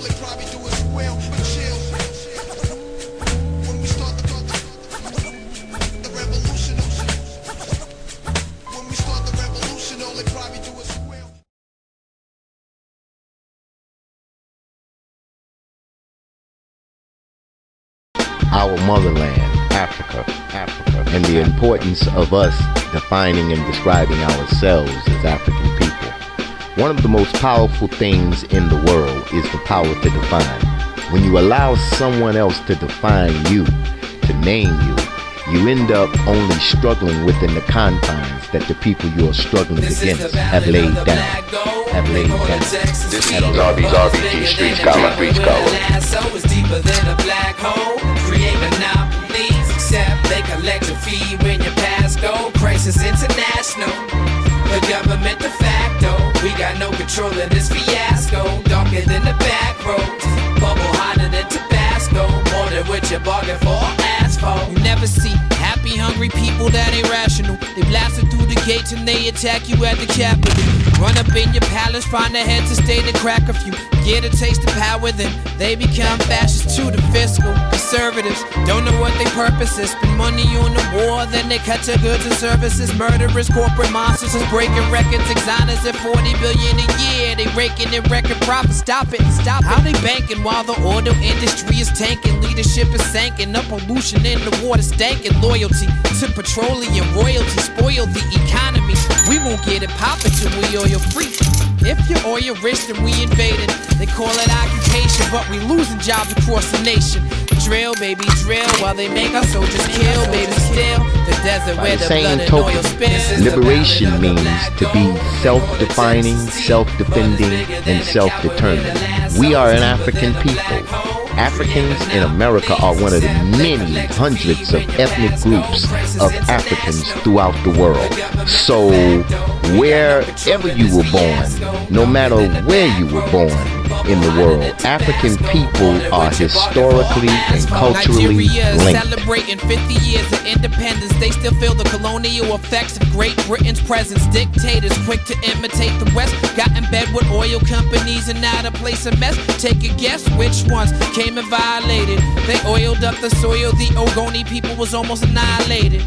all they probably do is squeal, but chill. When we start the revolution, when we start the revolution, all they probably do is squeal. Our motherland, Africa, and the importance of us defining and describing ourselves as African people. One of the most powerful things in the world is the power to define. When you allow someone else to define you, to name you, you end up only struggling within the confines that the people you are struggling against have laid down. This is RBG Street Scholar. It's deeper than a black hole. Create monopolies, except they collect a fee when your pass go. Crisis international, the government de facto. We got no control of this fiasco. Darker than the back roads, bubble hotter than Tabasco. More than what you bargain for, asphalt. You never see happy, hungry people that ain't rational. They blasted through the gates and they attack you at the Capitol. Run up in your palace, find a head to stay to crack a few. Get a taste of power, then they become fascists too. The fiscal conservatives don't know what their purpose is. Spend money on the war, then they cut to goods and services. Murderers, corporate monsters is breaking records. Exoner's at 40 billion a year. They raking in record profits. Stop it. How they banking while the oil industry is tanking? Leadership is sinking. Up pollution in the water stanking. Loyalty to petroleum royalty spoil the economy. We won't get it poppin' till we oil free. If you're oil rich, then we invaded. They call it occupation, but we losing jobs across the nation. Drill, baby, drill, while they make our soldiers kill, baby, still the desert where the blood and oil spills. Liberation means to be self-defining, self-defending, and self-determined. We are an African people. Africans in America are one of the many hundreds of ethnic groups of Africans throughout the world. So wherever you were born, no matter where you were born in the world, African people are historically and culturally linked. Celebrating 50 years of independence, they still feel the colonial effects of Great Britain's presence. Dictators quick to imitate the West, got in bed with oil companies and now to place a mess. Take a guess which ones came and violated. They oiled up the soil, the Ogoni people was almost annihilated.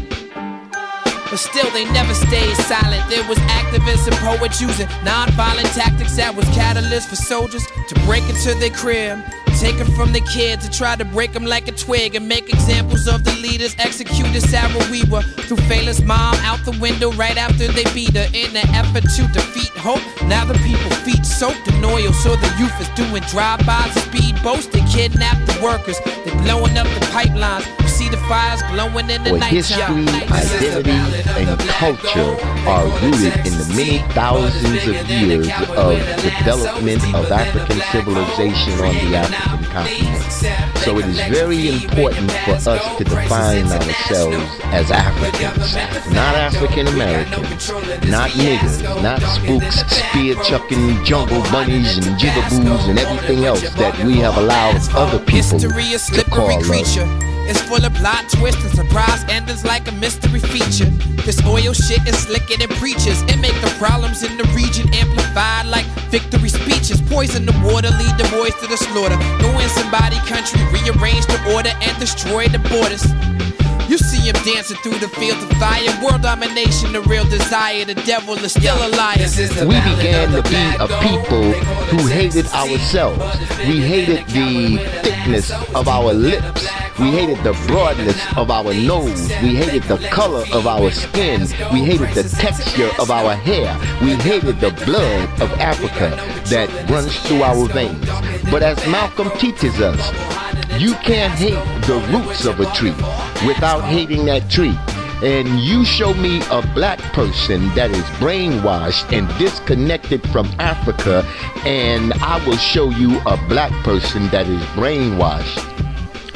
But still they never stayed silent. There was activists and poets using non-violent tactics that was catalyst for soldiers to break into their crib, take them from the kids and try to break them like a twig and make examples of the leaders. Executed Sarah Weaver threw Fela's mom out the window right after they beat her in an effort to defeat hope. Now the people feet soaked in oil, so the youth is doing drive-bys and speedboats. They kidnap the workers, they blowing up the pipelines. You see the fires glowing in the nighttime. History, identity, and culture are rooted in the many thousands of years of development of African civilization on the African continent. So it is very important for us to define ourselves as Africans, not African Americans, not niggers, not spooks, spear-chucking jungle bunnies and jigaboos and everything else that we have allowed other people to call us. It's full of plot twists and surprise endings like a mystery feature. This oil shit is slicker than preachers. It make the problems in the region amplified like victory speeches. Poison the water, lead the boys to the slaughter. Go in somebody's country, rearrange the order and destroy the borders. You see him dancing through the fields of fire. World domination, the real desire. The devil is still a liar. We began to be a people who hated ourselves. We hated the thickness of our lips. We hated the broadness of our nose. We hated the color of our skin. We hated the texture of our hair. We hated the blood of Africa that runs through our veins. But as Malcolm teaches us, you can't hate the roots of a tree without hating that tree. And you show me a black person that is brainwashed and disconnected from Africa, and I will show you a black person that is brainwashed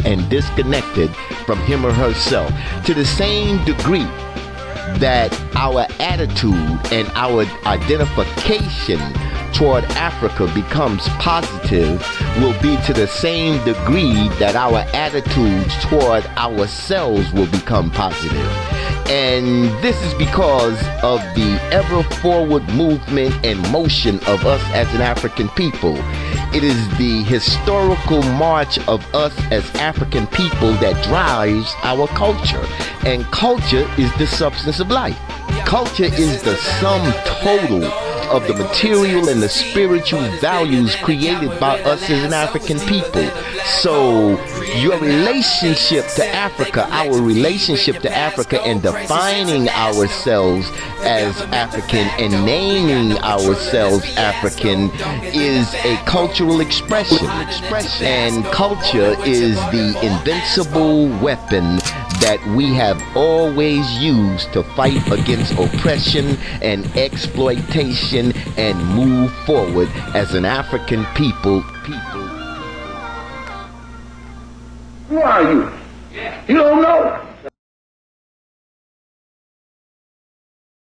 and disconnected from him or herself to the same degree that our attitude and our identification toward Africa becomes positive will be to the same degree that our attitudes toward ourselves will become positive. And this is because of the ever forward movement and motion of us as an African people. It is the historical march of us as African people that drives our culture. And culture is the substance of life. Culture is the sum total of the material and the spiritual values created by us as an African people. So your relationship to Africa, our relationship to Africa, and defining ourselves as African and naming ourselves African is a cultural expression. And culture is the invincible weapon that we have always used to fight against oppression and exploitation and move forward as an African people. Who are you? You don't know?